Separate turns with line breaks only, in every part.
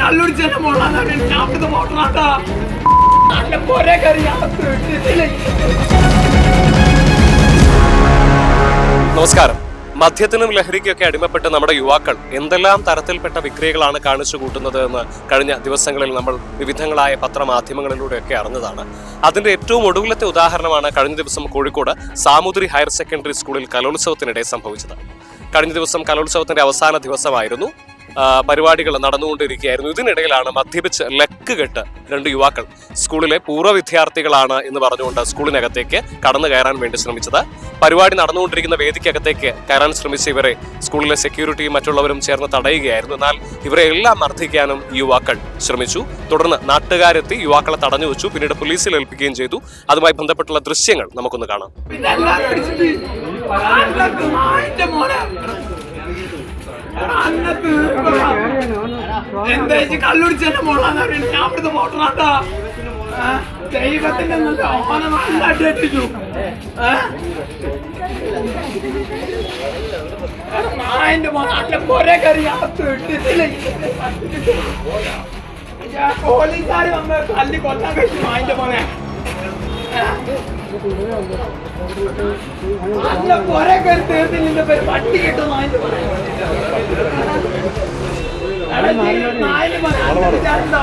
കള്ളുടിച്ചെന്നെ മോളാണ് ഞാൻ അവിടുത്തെ മോട്ടറാട്ടാ നല്ല കൊറേ കറി
നമസ്കാരം. മദ്യത്തിനും ലഹരിക്കൊക്കെ അടിമപ്പെട്ട് നമ്മുടെ യുവാക്കൾ എന്തെല്ലാം തരത്തിൽപ്പെട്ട വിക്രിയകളാണ് കാണിച്ചു കൂട്ടുന്നത് എന്ന് കഴിഞ്ഞ ദിവസങ്ങളിൽ നമ്മൾ വിവിധങ്ങളായ പത്രമാധ്യമങ്ങളിലൂടെയൊക്കെ അറിഞ്ഞതാണ്. അതിന്റെ ഏറ്റവും ഒടുവിലത്തെ ഉദാഹരണമാണ് കഴിഞ്ഞ ദിവസം കോഴിക്കോട് സാമൂതിരി ഹയർ സെക്കൻഡറി സ്കൂളിൽ കലോത്സവത്തിനിടെ സംഭവിച്ചത്. കഴിഞ്ഞ ദിവസം കലോത്സവത്തിന്റെ അവസാന ദിവസമായിരുന്നു. പരിപാടികൾ നടന്നുകൊണ്ടിരിക്കുകയായിരുന്നു. ഇതിനിടയിലാണ് മദ്യപിച്ച് ലക്ക് കെട്ട് രണ്ട് യുവാക്കൾ സ്കൂളിലെ പൂർവ്വ വിദ്യാർത്ഥികളാണ് എന്ന് പറഞ്ഞുകൊണ്ട് സ്കൂളിനകത്തേക്ക് കടന്നു കയറാൻ വേണ്ടി ശ്രമിച്ചത്. പരിപാടി നടന്നുകൊണ്ടിരിക്കുന്ന വേദിക്കകത്തേക്ക് കയറാൻ ശ്രമിച്ച ഇവരെ സ്കൂളിലെ സെക്യൂരിറ്റിയും മറ്റുള്ളവരും ചേർന്ന് തടയുകയായിരുന്നു. എന്നാൽ ഇവരെ എല്ലാം മർദ്ദിക്കാനും യുവാക്കൾ ശ്രമിച്ചു. തുടർന്ന് നാട്ടുകാരെത്തി യുവാക്കളെ തടഞ്ഞു വെച്ചു. പിന്നീട് പോലീസിൽ ഏൽപ്പിക്കുകയും ചെയ്തു. അതുമായി ബന്ധപ്പെട്ടുള്ള ദൃശ്യങ്ങൾ നമുക്കൊന്ന് കാണാം.
എന്താ കള്ളുടിച്ചെന്നെ മോളാണ് ഞാൻ അവിടുത്തെ മോട്ടറാട്ടാ ദൈവത്തിന്റെ നല്ല അടിച്ചു നായന്റെ മോനെ നല്ല കൊറേ കറി പോലീസുകാർ വന്ന് തല്ലി കൊല്ലാൻ കഴിച്ചു നായന്റെ മോനെ നല്ല കൊറേ കറി തീർത്തില്ല പേര് പട്ടി കിട്ടും നായന്റെ മോനെ നായന്റെ മോനെ വിചാരിച്ചോ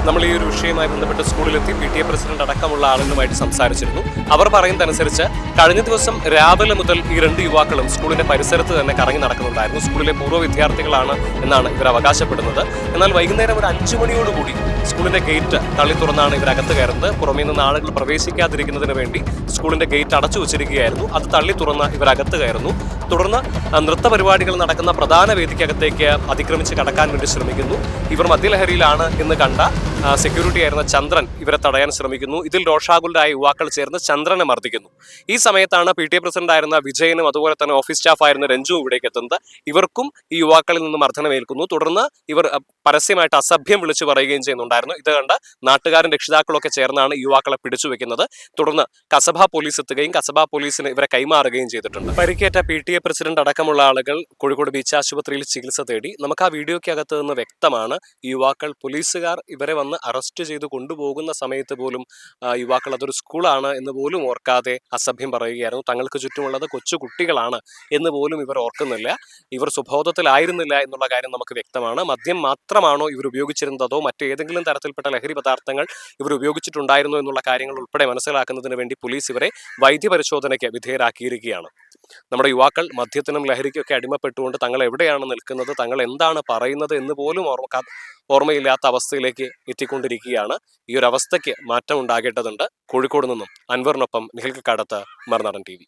നമ്മൾ ഈ ഒരു വിഷയവുമായി ബന്ധപ്പെട്ട് സ്കൂളിലെത്തി PTA പ്രസിഡന്റ് അടക്കമുള്ള ആളുകളുമായിട്ട് സംസാരിച്ചിരുന്നു. അവർ പറയുന്നതനുസരിച്ച് കഴിഞ്ഞ ദിവസം രാവിലെ മുതൽ ഈ രണ്ട് യുവാക്കളും സ്കൂളിന്റെ പരിസരത്ത് തന്നെ കറങ്ങി നടക്കുന്നുണ്ടായിരുന്നു. സ്കൂളിലെ പൂർവ്വ വിദ്യാർത്ഥികളാണ് എന്നാണ് ഇവർ അവകാശപ്പെടുന്നത്. എന്നാൽ വൈകുന്നേരം ഒരു 5 മണിയോടുകൂടി സ്കൂളിന്റെ ഗേറ്റ് തള്ളി തുറന്നാണ് ഇവരകത്ത് കയറുന്നത്. പുറമേ നിന്ന് ആളുകൾ പ്രവേശിക്കാതിരിക്കുന്നതിന് വേണ്ടി സ്കൂളിന്റെ ഗേറ്റ് അടച്ചു വെച്ചിരിക്കുകയായിരുന്നു. അത് തള്ളി തുറന്ന് ഇവരകത്ത് കയറുന്നു. തുടർന്ന് നൃത്ത പരിപാടികൾ നടക്കുന്ന പ്രധാന വേദിക്കകത്തേക്ക് അതിക്രമിച്ച് കടക്കാൻ വേണ്ടി ശ്രമിക്കുന്നു. ഇവർ മദ്യലഹരിയിലാണ് എന്ന് കണ്ട സെക്യൂരിറ്റി ആയിരുന്ന ചന്ദ്രൻ ഇവരെ തടയാൻ ശ്രമിക്കുന്നു. ഇതിൽ രോഷാകുലരായ യുവാക്കൾ ചേർന്ന് ചന്ദ്രനെ മർദ്ദിക്കുന്നു. ഈ സമയത്താണ് PTA പ്രസിഡന്റ് ആയിരുന്ന വിജയനും അതുപോലെ തന്നെ ഓഫീസ് സ്റ്റാഫ് ആയിരുന്ന രഞ്ജുവും ഇവിടേക്ക് എത്തുന്നത്. ഇവർക്കും ഈ യുവാക്കളിൽ നിന്ന് മർദ്ദനമേൽക്കുന്നു. തുടർന്ന് ഇവർ പരസ്യമായിട്ട് അസഭ്യം വിളിച്ചു പറയുകയും ചെയ്യുന്നുണ്ടായിരുന്നു. ഇത് കണ്ട് നാട്ടുകാരും രക്ഷിതാക്കളൊക്കെ ചേർന്നാണ് യുവാക്കളെ പിടിച്ചു വെക്കുന്നത്. തുടർന്ന് കസബ പോലീസ് എത്തുകയും കസബ പോലീസിന് ഇവരെ കൈമാറുകയും ചെയ്തിട്ടുണ്ട്. പരിക്കേറ്റ PTA പ്രസിഡന്റ് അടക്കമുള്ള ആളുകൾ കോഴിക്കോട് ബീച്ച് ആശുപത്രിയിൽ ചികിത്സ തേടി. നമുക്ക് ആ വീഡിയോയ്ക്കകത്ത് നിന്ന് വ്യക്തമാണ് യുവാക്കൾ പോലീസുകാർ ഇവരെ വന്ന് അറസ്റ്റ് ചെയ്ത് കൊണ്ടുപോകുന്ന സമയത്ത് പോലും യുവാക്കൾ അതൊരു സ്കൂളാണ് എന്ന് പോലും ഓർക്കാതെ അസഭ്യം പറയുകയായിരുന്നു. തങ്ങൾക്ക് ചുറ്റുമുള്ളത് കൊച്ചു കുട്ടികളാണ് എന്ന് പോലും ഇവർ ഓർക്കുന്നില്ല. ഇവർ സുബോധത്തിലായിരുന്നില്ല എന്നുള്ള കാര്യം നമുക്ക് വ്യക്തമാണ്. മദ്യം മാത്രമാണോ ഇവർ ഉപയോഗിച്ചിരുന്നതോ മറ്റേതെങ്കിലും തരത്തിൽപ്പെട്ട ലഹരി പദാർത്ഥങ്ങൾ ഇവർ ഉപയോഗിച്ചിട്ടുണ്ടായിരുന്നു എന്നുള്ള കാര്യങ്ങൾ ഉൾപ്പെടെ മനസ്സിലാക്കുന്നതിന് വേണ്ടി പോലീസ് ഇവരെ വൈദ്യപരിശോധനയ്ക്ക് വിധേയരാക്കിയിരിക്കുകയാണ്. നമ്മുടെ യുവാക്കൾ മദ്യത്തിനും ലഹരിക്കൊക്കെ അടിമപ്പെട്ടുകൊണ്ട് തങ്ങൾ എവിടെയാണ് നിൽക്കുന്നത്, തങ്ങൾ എന്താണ് പറയുന്നത് എന്ന് പോലും ഓർമ്മയില്ലാത്ത അവസ്ഥയിലേക്ക് എത്തിക്കൊണ്ടിരിക്കുകയാണ്. ഈ ഒരു അവസ്ഥയ്ക്ക് മാറ്റം ഉണ്ടാകേണ്ടതുണ്ട്. കോഴിക്കോട് നിന്നും അൻവറിനൊപ്പം നിഖിൽ കക്കാടത്ത്, മറുനാടൻ TV.